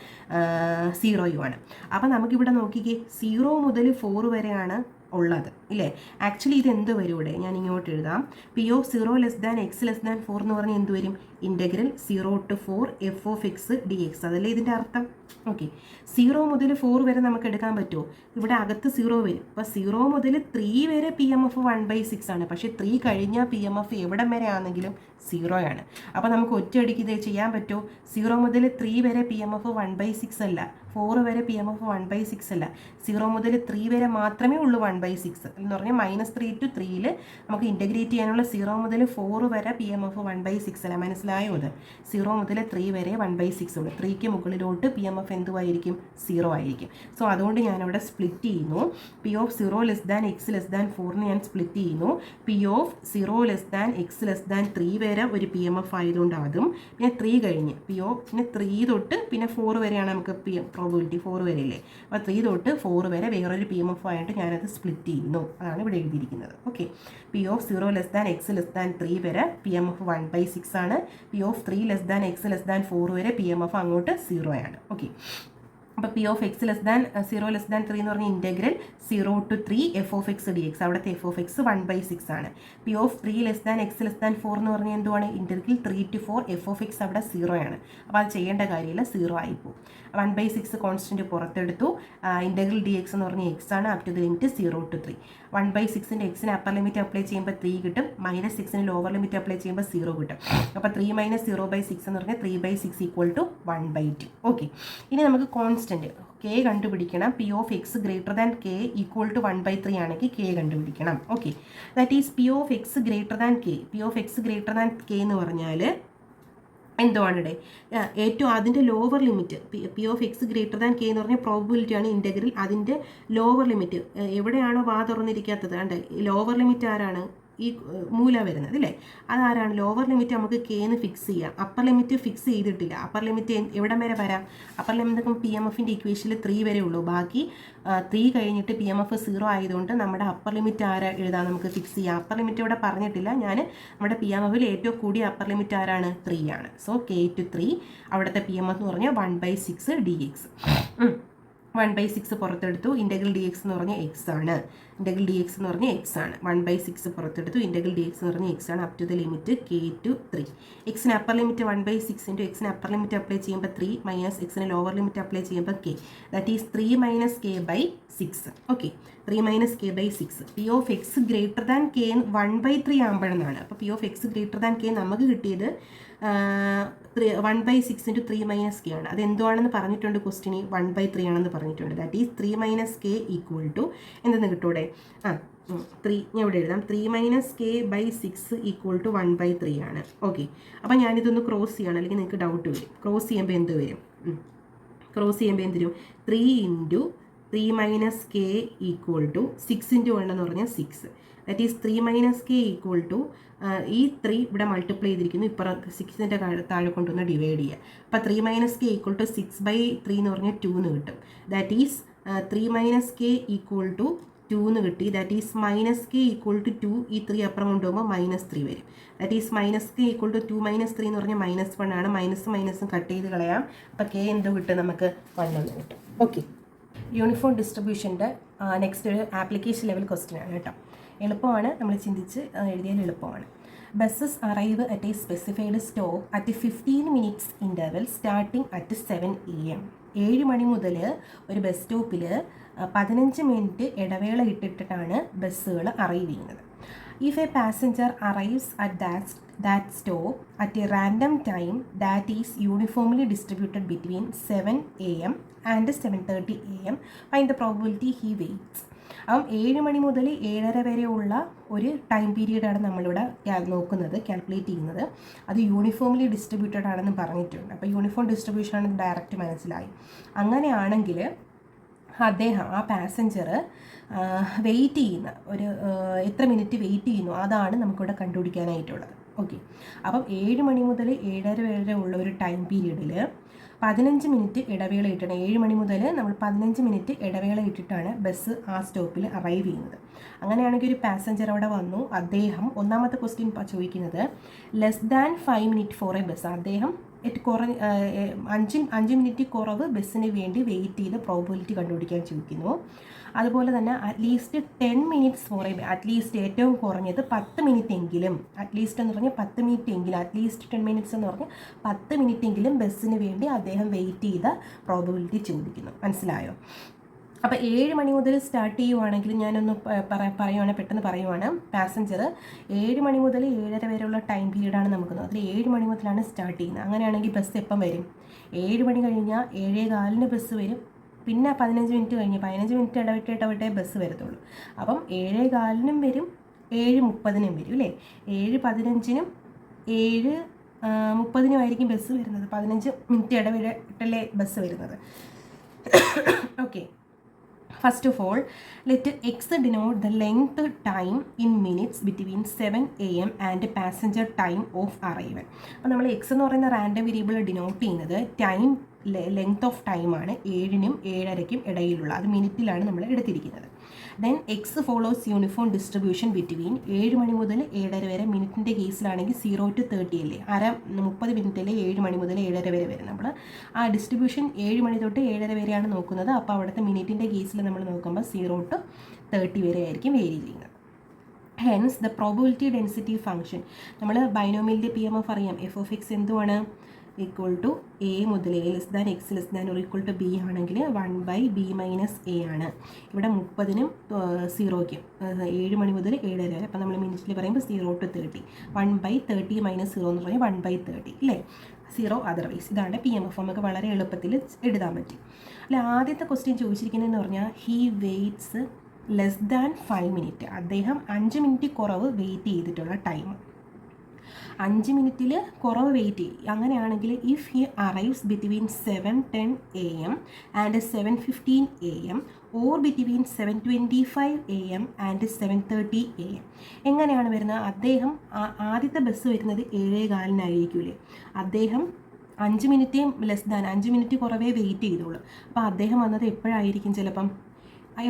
S1: 0യുമാണ്. അപ്പം നമുക്കിവിടെ നോക്കിക്കേ, 0 മുതൽ 4 വരെയാണ് ഉള്ളത് ഇല്ലേ? ആക്ച്വലി ഇത് എന്ത് വരും? ഇവിടെ ഞാൻ ഇങ്ങോട്ട് എഴുതാം. P of 0 less than x less than 4 എന്ന് പറഞ്ഞാൽ എന്ത് വരും? Integral 0 to 4 F of x d X. അതല്ലേ ഇതിൻ്റെ അർത്ഥം? ഓക്കെ, 0 മുതൽ 4 വരെ നമുക്ക് എടുക്കാൻ പറ്റുമോ? ഇവിടെ അകത്ത് 0 വരും. അപ്പോൾ 0 മുതൽ 3 വരെ പി എം എഫ് 1/6 ആണ്. പക്ഷേ 3 കഴിഞ്ഞാൽ പി എം എഫ് എവിടം വരെ ആണെങ്കിലും 0 ആണ്. അപ്പോൾ നമുക്ക് ഒറ്റയടിക്ക് ഇത് ചെയ്യാൻ പറ്റുമോ? 0 മുതൽ 3 വരെ പി എം എഫ് 1/6 അല്ല, 4 വരെ പി എം എഫ് 1/6 അല്ല, 0 മുതൽ 3 വരെ മാത്രമേ ഉള്ളൂ 1/6 എന്ന് പറഞ്ഞാൽ -3 to 3ൽ നമുക്ക് ഇൻ്റഗ്രേറ്റ് ചെയ്യാനുള്ള 0 മുതൽ 4 വരെ പി എം എഫ് 1/6 അല്ല. മനസ്സിലായി? മനസ്സിലായോ? അത് 0 മുതൽ 3 വരെ 1/6 ഉണ്ട്. 3ക്ക് മുകളിലോട്ട് പി എം എഫ് എന്തുമായിരിക്കും? 0 ആയിരിക്കും. സോ അതുകൊണ്ട് ഞാനവിടെ സ്പ്ലിറ്റ് ചെയ്യുന്നു. P of 0 less than x less than 4 ഞാൻ സ്പ്ലിറ്റ് ചെയ്യുന്നു. P of 0 less than x less than 3 വരെ ഒരു പി എം എഫ് ആയതുകൊണ്ട് അതും, പിന്നെ 3 കഴിഞ്ഞ് പിന്നെ 3 തൊട്ട് പിന്നെ 4 വരെയാണ് നമുക്ക് പ്രോബിലിറ്റി 4 വരെയല്ലേ. അപ്പോൾ 3 തൊട്ട് 4 വരെ വേറൊരു പി എം എഫ് ആയിട്ട് ഞാനത് സ്പ്ലിറ്റ് ചെയ്യുന്നു. അതാണ് ഇവിടെ എഴുതിയിരിക്കുന്നത്. Okay, P of 0 less than x less than 3 വരെ പി എം എഫ് 1/6 ആണ്. P of 3 less than x less than 4 വരെ പി എം എഫ് അങ്ങോട്ട് 0 ആണ്. ഓക്കെ, അപ്പോൾ P of x less than 0 less than 3 എന്ന് പറഞ്ഞ integral 0 to 3 F of x d X, അവിടുത്തെ F of X 1/6 ആണ്. P of 3 less than x less than 4 എന്ന് പറഞ്ഞാൽ എന്തുവാണ്? Integral 3 to 4 F of X അവിടെ 0 ആണ്. അപ്പോൾ അത് ചെയ്യേണ്ട കാര്യമില്ല, 0 ആയിപ്പോവും. 1/6 കോൺസ്റ്റൻറ്റ് പുറത്തെടുത്തു. ഇൻറ്റഗ്രൽ ഡി എക്സ് എന്ന് പറഞ്ഞാൽ എക്സ് ആണ്, up to the limit 0 to 3. 1/6ൻ്റെ എക്സിന് അപ്പർ ലിമിറ്റ് അപ്ലൈ ചെയ്യുമ്പോൾ 3 കിട്ടും, -6ന് ലോവർ ലിമിറ്റ് അപ്ലൈ ചെയ്യുമ്പോൾ 0 കിട്ടും. അപ്പോൾ 3 - 0/6 എന്ന് പറഞ്ഞാൽ 3/6 = 1/2. ഓക്കെ, ഇനി നമുക്ക് കോൺസ്റ്റൻറ്റ് കെ കണ്ടുപിടിക്കണം. P of x greater than k equal to 1/3 ആണെങ്കിൽ കെ കണ്ടുപിടിക്കണം. Okay, that is P of x greater than k. P of x greater than k എന്ന് പറഞ്ഞാൽ എന്തുവാണ് ഇവിടെ? ഏറ്റവും അതിൻ്റെ lower limit p of x greater than k എന്ന് പറഞ്ഞാൽ പ്രോബിലിറ്റിയാണ് ഇൻറ്റഗ്രൽ. അതിൻ്റെ ലോവർ ലിമിറ്റ് എവിടെയാണോ വാ തുറന്നിരിക്കാത്തത് കണ്ടേ, ലോവർ ലിമിറ്റ് ആരാണ്? ഈ മൂല വരുന്നത് അല്ലേ, അതാരാണ്? ലോവർ ലിമിറ്റ് നമുക്ക് കെന്ന് ഫിക്സ് ചെയ്യാം. അപ്പർ ലിമിറ്റ് ഫിക്സ് ചെയ്തിട്ടില്ല. അപ്പർ ലിമിറ്റ് എവിടം വരെ വരാം? അപ്പർ ലിമിറ്റ് പി എം എഫിൻ്റെ ഇക്വേഷനിൽ 3 വരെ ഉള്ളൂ. ബാക്കി 3 കഴിഞ്ഞിട്ട് പി എം എഫ് 0 ആയതുകൊണ്ട് നമ്മുടെ അപ്പർ ലിമിറ്റ് ആരാ എഴുതാൻ നമുക്ക് ഫിക്സ് ചെയ്യാം. അപ്പർ ലിമിറ്റ് ഇവിടെ പറഞ്ഞിട്ടില്ല. ഞാൻ നമ്മുടെ പി എം എഫിൽ ഏറ്റവും കൂടിയ അപ്പർ ലിമിറ്റ് ആരാണ്? 3 ആണ്. സോ കെ ടു 3 അവിടുത്തെ പി എം എഫ് എന്ന് പറഞ്ഞാൽ 1/6 ഡി എക്സ്. 1/6 പുറത്തെടുത്തു. ഇൻറ്റഗ്രൽ ഡി എക്സ് എന്ന് പറഞ്ഞാൽ എക്സ് ആണ്. ഇൻറ്റഗ്രൽ ഡി എക്സ് എന്ന് പറഞ്ഞാൽ എക്സ് ആണ്. 1/6 പുറത്തെടുത്തു. ഇൻറ്റഗ്രൽ ഡി എക്സ് എന്ന് പറഞ്ഞാൽ എക്സ് ആണ്, up to the limit k to 3. എക്സിന് അപ്പർ ലിമിറ്റ് 1/6 ഇൻറ്റു എക്സിന് അപ്പർ ലിമിറ്റ് അപ്ലൈ ചെയ്യുമ്പോൾ 3 മൈനസ് എക്സിന് ലോവർ ലിമിറ്റ് അപ്ലൈ ചെയ്യുമ്പോൾ k, that is 3 - k/6. Okay, 3 - k/6. P of x greater than k 1/3 ആകുമ്പോഴെന്നാണ്. അപ്പോൾ P of x greater than k നമുക്ക് കിട്ടിയത് 1/6 × 3 - k ആണ്. അത് എന്തുവാണെന്ന് പറഞ്ഞിട്ടുണ്ട് ക്വസ്റ്റിന്? 1/3 ആണെന്ന് പറഞ്ഞിട്ടുണ്ട്. That is 3 - k equal to എന്തെന്ന് കിട്ടൂടെ? 3 ഞാൻ ഇവിടെ എഴുതാം. 3 - k/6 ഈക്വൽ ടു 1/3 ആണ്. ഓക്കെ, അപ്പോൾ ഞാനിതൊന്ന് ക്രോസ് ചെയ്യണം, അല്ലെങ്കിൽ നിങ്ങൾക്ക് ഡൗട്ട് വരും. ക്രോസ് ചെയ്യുമ്പോൾ എന്ത് വരും? ക്രോസ് ചെയ്യുമ്പോൾ എന്ത് വരും? 3 × 3 - k ഈക്വൽ ടു 6 × 1 എന്ന് പറഞ്ഞാൽ 6. That is 3 - k equal to ഈ 3 ഇവിടെ മൾട്ടിപ്ലൈ ചെയ്തിരിക്കുന്നു. ഇപ്പുറം 6ൻ്റെ താഴെ കൊണ്ടുവന്ന് ഡിവൈഡ് ചെയ്യുക. അപ്പോൾ 3 - k ഈക്വൽ ടു 6/3 എന്ന് പറഞ്ഞാൽ 2 എന്ന് കിട്ടും. That is 3 - k equal to 2 എന്ന് കിട്ടി. That is -k equal to 2. ഈ 3 അപ്പുറം കൊണ്ടുപോകുമ്പോൾ -3 വരും. That is -k equal to 2 - 3 എന്ന് പറഞ്ഞാൽ -1 ആണ്. മൈനസും കട്ട് ചെയ്ത് കളയാം. അപ്പോൾ k എന്തോ കിട്ടും? നമുക്ക് 1 എന്ന് കിട്ടും. ഓക്കെ, യൂണിഫോം ഡിസ്ട്രിബ്യൂഷൻ്റെ നെക്സ്റ്റ് ഒരു ആപ്ലിക്കേഷൻ ലെവൽ ക്വസ്റ്റ്യൻ ആണ് കേട്ടോ. എളുപ്പമാണ്, നമ്മൾ ചിന്തിച്ച് എഴുതിയാൽ എളുപ്പമാണ്. Buses arrive at A specified stop at 15 minutes interval starting at 7 AM. 7 മണി മുതൽ ഒരു ബസ് സ്റ്റോപ്പിൽ 15 മിനിറ്റ് ഇടവേള ഇട്ടിട്ടാണ് ബസ്സുകൾ അറൈവ് ചെയ്യുന്നത്. If A passenger arrives at that stop at a random time that is uniformly distributed between 7 AM and 7:30 AM, find the probability he waits. അപ്പം 7 മണി മുതൽ 7:30 വരെയുള്ള ഒരു ടൈം പീരീഡാണ് നമ്മളിവിടെ നോക്കുന്നത്, കാൽക്കുലേറ്റ് ചെയ്യുന്നത്. അത് യൂണിഫോംലി ഡിസ്ട്രിബ്യൂട്ടഡ് ആണെന്ന് പറഞ്ഞിട്ടുണ്ട്. അപ്പോൾ യൂണിഫോം ഡിസ്ട്രിബ്യൂഷൻ ആണെന്ന് ഡയറക്റ്റ് മനസ്സിലായി. അങ്ങനെയാണെങ്കിൽ അദ്ദേഹം ആ പാസഞ്ചർ വെയിറ്റ് ചെയ്യുന്ന ഒരു എത്ര മിനിറ്റ് വെയിറ്റ് ചെയ്യുന്നു അതാണ് നമുക്കിവിടെ കണ്ടുപിടിക്കാനായിട്ടുള്ളത്. ഓക്കെ, അപ്പം 7 മണി മുതൽ 7:30 വരെ ഉള്ള ഒരു ടൈം പീരീഡിൽ 15 മിനിറ്റ് ഇടവേള ഇട്ടിട്ടാണ്. 7 മണി മുതൽ നമ്മൾ 15 മിനിറ്റ് ഇടവേള ഇട്ടിട്ടാണ് ബസ് ആ സ്റ്റോപ്പിൽ അറൈവ് ചെയ്യുന്നത്. അങ്ങനെയാണെങ്കിൽ ഒരു പാസഞ്ചർ അവിടെ വന്നു. അദ്ദേഹം ഒന്നാമത്തെ ക്വസ്റ്റ്യൻ ചോദിക്കുന്നത് less than 5 minutes for a bus. അദ്ദേഹം 5 മിനിറ്റ് കുറവ് ബസ്സിന് വേണ്ടി വെയിറ്റ് ചെയ്ത് പ്രോബിലിറ്റി കണ്ടുപിടിക്കാൻ ചോദിക്കുന്നു. അതുപോലെ തന്നെ at least 10 minutes for a, at least ഏറ്റവും കുറഞ്ഞത് 10 മിനിറ്റ് എങ്കിലും, അറ്റ്ലീസ്റ്റ് എന്ന് പറഞ്ഞാൽ 10 മിനിറ്റ് എങ്കിലും, അറ്റ്ലീസ്റ്റ് 10 minutes എന്ന് പറഞ്ഞാൽ 10 മിനിറ്റ് എങ്കിലും ബസ്സിന് വേണ്ടി അദ്ദേഹം വെയിറ്റ് ചെയ്ത പ്രോബിലിറ്റി ചോദിക്കുന്നു. മനസ്സിലായോ? അപ്പോൾ 7 മണി മുതൽ സ്റ്റാർട്ട് ചെയ്യുവാണെങ്കിൽ ഞാനൊന്ന് പറയുവാണ്, പെട്ടെന്ന് പറയുവാണ്. പാസഞ്ചർ 7 മണി മുതൽ 7:30 വരെയുള്ള ടൈം പീരീഡാണ് നമുക്ക്. അതിൽ 7 മണി മുതലാണ് സ്റ്റാർട്ട് ചെയ്യുന്നത്. അങ്ങനെയാണെങ്കിൽ ബസ് എപ്പം വരും? 7 മണി കഴിഞ്ഞാൽ 7:15 ബസ് വരും. പിന്നെ 15 മിനിറ്റ് കഴിഞ്ഞ് 15 മിനിറ്റ് ഇടവിട്ടേ ബസ് വരത്തുള്ളൂ. അപ്പം 7:15 വരും, 7:30 വരും അല്ലേ? 7:15 7 30-നുമായിരിക്കും ബസ് വരുന്നത്. 15 മിനിറ്റ് ഇടവിട്ടല്ലേ ബസ് വരുന്നത്. Okay. First of all, let x denote the length time in minutes between 7 AM and passenger time of arrival. അപ്പോൾ നമ്മൾ x എന്ന് പറയുന്ന റാൻഡം വേരിയബിൾ ഡിനോട്ട് ചെയ്യുന്നത് ടൈം ലെങ്ത് ഓഫ് ടൈമാണ് 7-നും 7:30-ക്കും ഇടയിലുള്ള, അത് മിനിറ്റിലാണ് നമ്മൾ എടുത്തിരിക്കുന്നത്. Then X follows uniform distribution between 7 മണി മുതൽ 7:30 വരെ. മിനിറ്റിൻ്റെ കേസിലാണെങ്കിൽ 0 to 30 അല്ലേ, 30 മിനിറ്റല്ലേ 7 മണി മുതൽ 7:30 വരെ വരും. നമ്മൾ ആ ഡിസ്ട്രിബ്യൂഷൻ 7 മണി തൊട്ട് 7:30 വരെയാണ് നോക്കുന്നത്. അപ്പോൾ അവിടുത്തെ മിനിറ്റിൻ്റെ കേസിൽ നമ്മൾ നോക്കുമ്പോൾ 0 to 30 വരെ ആയിരിക്കും വേരി ചെയ്യുന്നത്. Hence the probability density function, നമ്മൾ ബൈനോമിയലിൻ്റെ PMF അറിയാം. f(x) എന്തുവാണ്, ഈക്വൽ ടു a മുതൽ a less than x less than or equal to b ആണെങ്കിൽ 1/b മൈനസ് a ആണ്. ഇവിടെ 30-നും 0-ക്കും 7 മണി മുതൽ 7:30 വരെ. അപ്പോൾ നമ്മൾ മിനിറ്റിൽ പറയുമ്പോൾ 0 to 30, 1/30 മൈനസ് 0 എന്ന് പറഞ്ഞാൽ 1/30 അല്ലേ, 0 അതർവൈസ്. ഇതാണ് PMF. നമുക്ക് വളരെ എളുപ്പത്തിൽ എഴുതാൻ പറ്റും. അല്ലെ, ആദ്യത്തെ ക്വസ്റ്റ്യൻ ചോദിച്ചിരിക്കുന്നതെന്ന് പറഞ്ഞാൽ he weights less than 5 minute. അദ്ദേഹം 5 മിനിറ്റ് കുറവ് വെയിറ്റ് ചെയ്തിട്ടുള്ള ടൈം, 5 മിനിറ്റിൽ കുറവ് വെയിറ്റ് ചെയ്യും. അങ്ങനെയാണെങ്കിൽ if he arrives between 7:10 AM and 7:15 AM or between 7:25 AM and 7:30 AM. എങ്ങനെയാണ് വരുന്നത്, അദ്ദേഹം ആദ്യത്തെ ബസ് വരുന്നത് 7:15-നായിരിക്കൂലേ, അദ്ദേഹം 5 മിനിറ്റ് ലെസ് ദാൻ 5 മിനിറ്റ് കുറവേ വെയിറ്റ് ചെയ്തോളൂ. അപ്പോൾ അദ്ദേഹം വന്നത് എപ്പോഴായിരിക്കും, ചിലപ്പം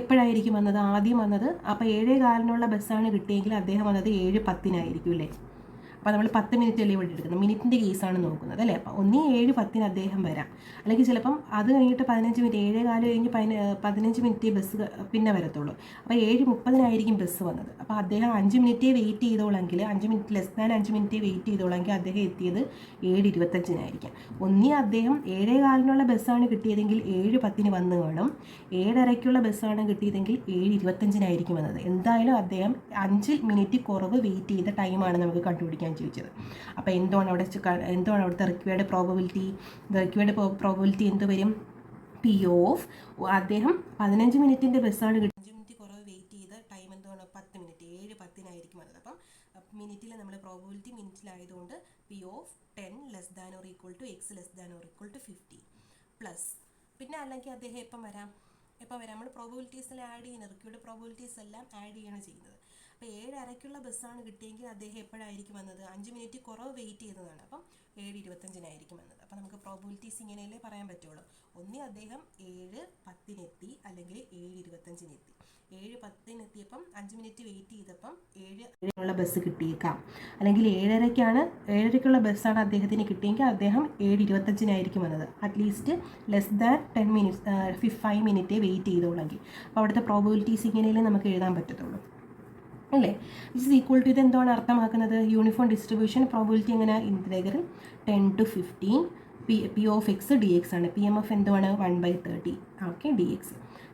S1: എപ്പോഴായിരിക്കും വന്നത്, ആദ്യം വന്നത്. അപ്പോൾ 7:15-നുള്ള ബസ്സാണ് കിട്ടിയെങ്കിൽ അദ്ദേഹം വന്നത് 7:10-നായിരിക്കും അല്ലേ. അപ്പോൾ നമ്മൾ 10 മിനിറ്റ് അല്ലേ ഇവിടെ എടുക്കുന്നത്, മിനിറ്റിൻ്റെ കേസാണ് നോക്കുന്നത് അല്ലേ. അപ്പോൾ 7:10 അദ്ദേഹം വരാം, അല്ലെങ്കിൽ ചിലപ്പം അത് കഴിഞ്ഞിട്ട് 15 മിനിറ്റ്, 7:15 കഴിഞ്ഞ് 15 മിനിറ്റ് ബസ് പിന്നെ വരത്തുള്ളൂ. അപ്പോൾ 7:30-നായിരിക്കും ബസ് വന്നത്. അപ്പോൾ അദ്ദേഹം 5 മിനിറ്റേ വെയിറ്റ് ചെയ്തോളെങ്കിൽ, 5 മിനിറ്റ് ലെസ് ദാൻ 5 മിനിറ്റേ വെയിറ്റ് ചെയ്തോളെങ്കിൽ അദ്ദേഹം എത്തിയത് 7:25-നായിരിക്കാം. അദ്ദേഹം 7:15-നുള്ള ബസ്സാണ് കിട്ടിയതെങ്കിൽ 7:10 വന്ന് കാണും. 7:30-ക്കുള്ള ബസ്സാണ് കിട്ടിയതെങ്കിൽ 7:25-നായിരിക്കും വന്നത്. എന്തായാലും അദ്ദേഹം 5 മിനിറ്റ് കുറവ് വെയിറ്റ് ചെയ്ത ടൈമാണ് നമുക്ക് കണ്ടുപിടിക്കാൻ ചോദിച്ചത്. അപ്പോൾ എന്താണ് അവിടുത്തെ റിക്വയർഡ് പ്രോബബിലിറ്റി? പ്രോബബിലിറ്റി എന്ത് വരും, പി ഓഫ് അദ്ദേഹം 15 മിനിറ്റിൻ്റെ ബസ്സാണ് 5 മിനിറ്റ് കുറവ് വെയിറ്റ് ചെയ്ത ടൈം എന്താണ്, 10 മിനിറ്റ്, 7:10-നായിരിക്കും വന്നത്. അപ്പം മിനിറ്റിൽ നമ്മൾ പ്രോബബിലിറ്റി മിനിറ്റിലായതുകൊണ്ട് P of 10 less than or equal to x less than or equal to 50 plus. പിന്നെ അല്ലെങ്കിൽ അദ്ദേഹം എപ്പം വരാം, നമ്മൾ പ്രോബബിലിറ്റീസ് എല്ലാം ആഡ് ചെയ്യുന്നത്, റിക്വയർഡ് പ്രോബബിലിറ്റീസ് എല്ലാം ആഡ് ചെയ്യാണ് ചെയ്യുന്നത്. അപ്പോൾ 7:30-ക്കുള്ള ബസ്സാണ് കിട്ടിയെങ്കിൽ അദ്ദേഹം എപ്പോഴായിരിക്കും വന്നത്, 5 മിനിറ്റ് കുറവ് വെയിറ്റ് ചെയ്തതാണ്. അപ്പം 7:25-നായിരിക്കും വന്നത്. അപ്പോൾ നമുക്ക് പ്രോബബിലിറ്റീസ് ഇങ്ങനെയല്ലേ പറയാൻ പറ്റുള്ളൂ. ഒന്നി അദ്ദേഹം 7:10-നെത്തി അല്ലെങ്കിൽ 7:25-നെത്തി. 7:10-നെത്തിയപ്പം 5 മിനിറ്റ് വെയിറ്റ് ചെയ്തപ്പം 7:30-നുള്ള ബസ് കിട്ടിയേക്കാം, അല്ലെങ്കിൽ 7:30-ക്കുള്ള ബസ്സാണ് അദ്ദേഹത്തിന് കിട്ടിയെങ്കിൽ അദ്ദേഹം 7:25-നായിരിക്കും വന്നത്. At least less than 10 minutes 5 minute wait ചെയ്തോളെങ്കിൽ. അപ്പോൾ അവിടുത്തെ പ്രോബബിലിറ്റീസ് ഇങ്ങനെയല്ലേ നമുക്ക് എഴുതാൻ പറ്റത്തുള്ളൂ അല്ലേ. ദിസ് ഈസ് ഈക്വൽ ടു, ഇത് എന്താണ് അർത്ഥമാക്കുന്നത്, യൂണിഫോം ഡിസ്ട്രിബ്യൂഷൻ പ്രോബബിലിറ്റി എങ്ങനെ, integral 10 to 15 P of x d x ആണ്. PMF എന്താണ് 1/30 ഓക്കെ dx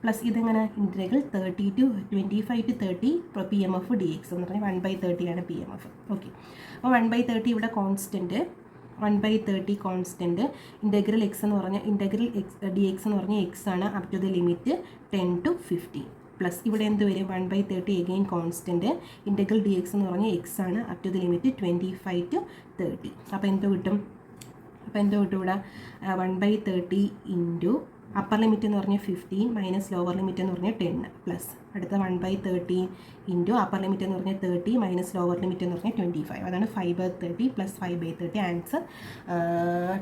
S1: പ്ലസ് ഇതെങ്ങനെ integral 30 to 25 to 30 PMF dx എന്ന് പറഞ്ഞാൽ 1/30 PMF. ഓക്കെ, അപ്പോൾ 1/30 ഇവിടെ കോൺസ്റ്റൻറ്റ്, 1/30 കോൺസ്റ്റൻറ്റ്. ഇൻറ്റഗ്രൽ എക്സ് എന്ന് പറഞ്ഞാൽ ഇൻറ്റഗ്രൽ dx എന്ന് പറഞ്ഞാൽ എക്സ് ആണ് up to the limit 10 to 15 plus ഇവിടെ എന്ത് വരും 1/30 എഗെയിൻ കോൺസ്റ്റൻറ്റ്. ഇൻറ്റഗ്രൽ dx എന്ന് പറഞ്ഞാൽ എക്സ് ആണ് up to the limit 25 to 30. അപ്പോൾ എന്ത് കിട്ടും ഇവിടെ 1/30 ഇൻറ്റു അപ്പർ ലിമിറ്റ് എന്ന് പറഞ്ഞാൽ 15 മൈനസ് ലോവർ ലിമിറ്റ് എന്ന് പറഞ്ഞാൽ 10 പ്ലസ് അടുത്ത 1/30 ഇൻറ്റു അപ്പർ ലിമിറ്റ് എന്ന് പറഞ്ഞാൽ 30 മൈനസ് ലോവർ ലിമിറ്റ് എന്ന് പറഞ്ഞാൽ 25. അതാണ് 5/30 പ്ലസ് 5/30. ആൻസർ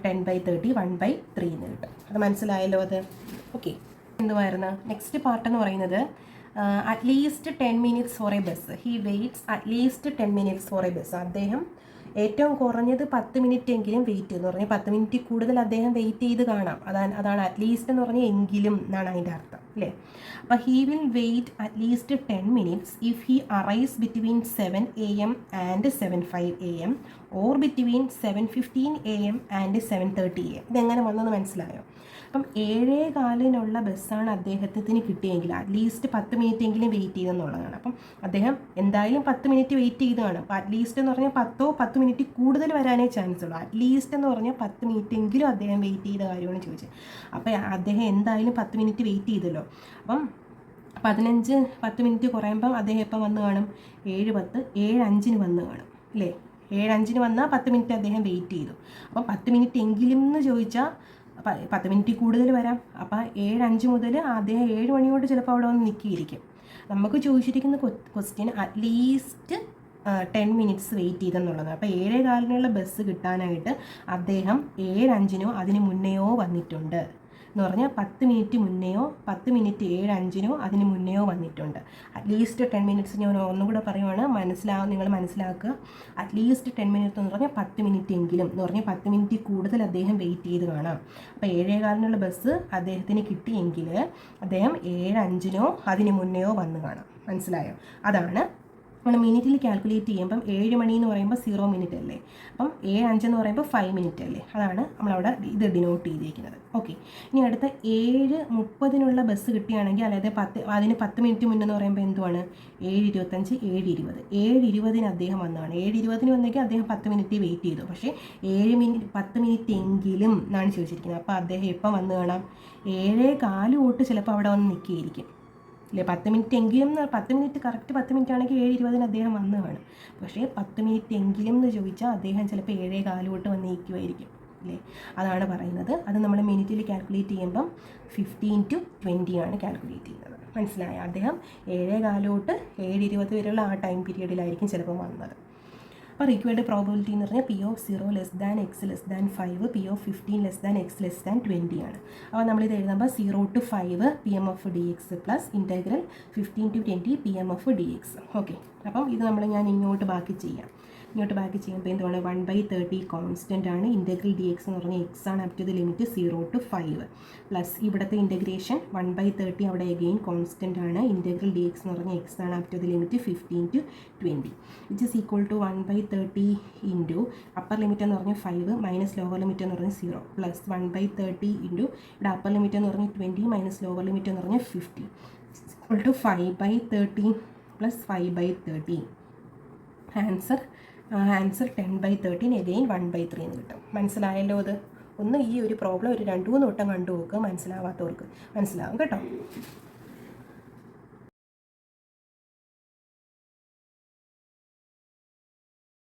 S1: 10/30 1/3 എന്ന് കിട്ടും. അത് മനസ്സിലായല്ലോ അത്. ഓക്കെ, എന്തുവായിരുന്നു നെക്സ്റ്റ് പാർട്ട് എന്ന് പറയുന്നത്, at least 10 minutes four a bus. He weights at least 10 minutes four a bus. അദ്ദേഹം ഏറ്റവും കുറഞ്ഞത് 10 മിനിറ്റ് എങ്കിലും വെയിറ്റ് എന്ന് പറഞ്ഞാൽ 10 മിനിറ്റ് കൂടുതൽ അദ്ദേഹം വെയിറ്റ് ചെയ്ത് കാണാം. അതാണ് അറ്റ്ലീസ്റ്റ് എന്ന് പറഞ്ഞാൽ എങ്കിലും എന്നാണ് അതിൻ്റെ അർത്ഥം അല്ലേ. അപ്പോൾ he will wait at least 10 minutes if he arrives between 7 AM and 7:05 AM or between 7:15 AM and 7:30 AM. ഇതെങ്ങനെ വന്നെന്ന് മനസ്സിലായോ? അപ്പം 7:15-നുള്ള ബസ്സാണ് അദ്ദേഹത്തിന് കിട്ടിയെങ്കിൽ അറ്റ്ലീസ്റ്റ് 10 മിനിറ്റ് എങ്കിലും വെയിറ്റ് ചെയ്തെന്നുള്ളതാണ്. അപ്പം അദ്ദേഹം എന്തായാലും 10 മിനിറ്റ് വെയിറ്റ് ചെയ്തതാണ്. അപ്പോൾ അറ്റ്ലീസ്റ്റ് എന്ന് പറഞ്ഞാൽ 10 മിനിറ്റ് കൂടുതൽ വരാനേ ചാൻസ് ഉള്ളൂ. അറ്റ്ലീസ്റ്റ് എന്ന് പറഞ്ഞാൽ 10 മിനിറ്റ് എങ്കിലും അദ്ദേഹം വെയിറ്റ് ചെയ്ത കാര്യമാണ് ചോദിച്ചത്. അപ്പോൾ അദ്ദേഹം എന്തായാലും 10 മിനിറ്റ് വെയിറ്റ് ചെയ്തല്ലോ. അപ്പം 10 മിനിറ്റ് കുറയുമ്പം അദ്ദേഹം എപ്പം വന്ന് കാണും, 7:10 7:05 വന്ന് കാണും അല്ലേ. 7:05 വന്നാൽ 10 മിനിറ്റ് അദ്ദേഹം വെയിറ്റ് ചെയ്തു. അപ്പം 10 മിനിറ്റ് എങ്കിലും എന്ന് ചോദിച്ചാൽ 10 മിനിറ്റ് കൂടുതൽ വരാം. അപ്പോൾ 7:05 മുതൽ അദ്ദേഹം 7 മണിയോട് ചിലപ്പോൾ അവിടെ വന്ന് നിൽക്കിയിരിക്കും. നമുക്ക് ചോദിച്ചിരിക്കുന്ന ക്വസ്റ്റ്യൻ അറ്റ്ലീസ്റ്റ് 10 മിനിറ്റ്സ് വെയിറ്റ് ചെയ്തെന്നുള്ളത്. അപ്പോൾ 7:15 ബസ് കിട്ടാനായിട്ട് അദ്ദേഹം 7:05 അതിന് മുന്നെയോ വന്നിട്ടുണ്ട് എന്ന് പറഞ്ഞാൽ 10 മിനിറ്റ് മുന്നെയോ 10 മിനിറ്റ് 7:05 അതിന് മുന്നെയോ വന്നിട്ടുണ്ട്. അറ്റ്ലീസ്റ്റ് 10 മിനിറ്റ്സ് ഞാൻ ഒന്നും കൂടെ പറയുവാണ്, നിങ്ങൾ മനസ്സിലാക്കുക. അറ്റ്ലീസ്റ്റ് 10 മിനിറ്റ് എന്ന് പറഞ്ഞാൽ 10 മിനിറ്റ് എങ്കിലും എന്ന് പറഞ്ഞാൽ 10 മിനിറ്റ് കൂടുതൽ അദ്ദേഹം വെയിറ്റ് ചെയ്ത് കാണാം. അപ്പോൾ 7:15 ബസ് അദ്ദേഹത്തിന് കിട്ടിയെങ്കിൽ അദ്ദേഹം 7:05 അതിന് മുന്നെയോ വന്ന് കാണാം. മനസ്സിലായോ? അതാണ് നമ്മൾ മിനിറ്റിൽ കാൽക്കുലേറ്റ് ചെയ്യുമ്പം 7 മണി എന്ന് പറയുമ്പോൾ 0 മിനിറ്റ് അല്ലേ, അപ്പം 7:05 എന്ന് പറയുമ്പോൾ 5 മിനിറ്റ് അല്ലേ, അതാണ് നമ്മളവിടെ ഇത് ഡിനോട്ട് ചെയ്തിരിക്കുന്നത്. ഓക്കെ, ഇനി അടുത്ത 7:30 ബസ് കിട്ടുകയാണെങ്കിൽ, അതായത് അതിന് 10 മിനിറ്റ് മുന്നെന്ന് പറയുമ്പോൾ എന്തുവാണ് 7:25 7:20 അദ്ദേഹം വന്നതാണ്. 7:20 വന്നെങ്കിൽ അദ്ദേഹം 10 മിനിറ്റ് വെയിറ്റ് ചെയ്തു. പക്ഷേ 10 മിനിറ്റ് എങ്കിലും എന്നാണ് ചോദിച്ചിരിക്കുന്നത്. അപ്പോൾ അദ്ദേഹം എപ്പം വന്ന് കാണാം? 7:15 തൊട്ട് ചിലപ്പോൾ അവിടെ വന്ന് നിൽക്കുകയായിരിക്കും അല്ലേ. 10 മിനിറ്റ് എങ്കിലും 10 മിനിറ്റ് കറക്റ്റ് 10 മിനിറ്റ് ആണെങ്കിൽ 7:20 അദ്ദേഹം വന്ന് കാണും. പക്ഷേ 10 മിനിറ്റ് എങ്കിലും എന്ന് ചോദിച്ചാൽ അദ്ദേഹം ചിലപ്പോൾ 7:15 തൊട്ട് വന്ന് നിൽക്കുമായിരിക്കും അല്ലേ. അതാണ് പറയുന്നത്. അത് നമ്മൾ മിനിറ്റിൽ കാൽക്കുലേറ്റ് ചെയ്യുമ്പം 15 to 20 ആണ് കാൽക്കുലേറ്റ് ചെയ്യുന്നത്. മനസ്സിലായോ? അദ്ദേഹം 7:15 തൊട്ട് 7:20 വരെയുള്ള ആ ടൈം പീരീഡിലായിരിക്കും ചിലപ്പോൾ വന്നത്. അപ്പോൾ റിക്വയർഡ് പ്രോബിലിറ്റി എന്ന് പറഞ്ഞാൽ P of 0 less than x less than 5, P of 15 less than x less than 20 ആണ്. അപ്പോൾ നമ്മളിത് എഴുതുമ്പോൾ 0 to 5 Pm of dx plus integral 15 to 20 Pm of dx. Okay, അപ്പം ഇത് ഞാൻ ഇങ്ങോട്ട് ബാക്കി ചെയ്യുമ്പോൾ എന്തുവാണ് 1/30 കോൺസ്റ്റൻ്റ് ആണ്. ഇൻറ്റഗ്രൽ ഡി എക്സ് എന്ന് പറഞ്ഞാൽ എക്സ് ആണ് up to the limit 0 to 5 plus ഇവിടുത്തെ ഇൻറ്റഗ്രേഷൻ 1/30 അവിടെ അഗെയിൻ കോൺസ്റ്റൻ്റ് ആണ്. ഇൻറ്റഗ്രൽ ഡി എക്സ് എന്ന് പറഞ്ഞാൽ എക്സ് ആണ് up to the limit 15 to 20 which is equal to 1/30 into upper limit എന്ന് പറഞ്ഞാൽ 5 മൈനസ് ലോവർ ലിമിറ്റ് എന്ന് പറഞ്ഞാൽ 0 പ്ലസ് 1/30 ഇൻറ്റു ഇവിടെ അപ്പർ ലിമിറ്റ് എന്ന് പറഞ്ഞാൽ 20 മൈനസ് ലോവർ ലിമിറ്റ് എന്ന് പറഞ്ഞാൽ 50 equal to 5/30 plus 5/30. Answer 10/13 again 1/3 എന്ന് കിട്ടും. മനസ്സിലായല്ലോ? അത് ഒന്ന് ഈ ഒരു പ്രോബ്ലം ഒരു 2-3 വട്ടം കണ്ടു നോക്കുക. മനസ്സിലാവാത്തവർക്ക് മനസ്സിലാവും കേട്ടോ.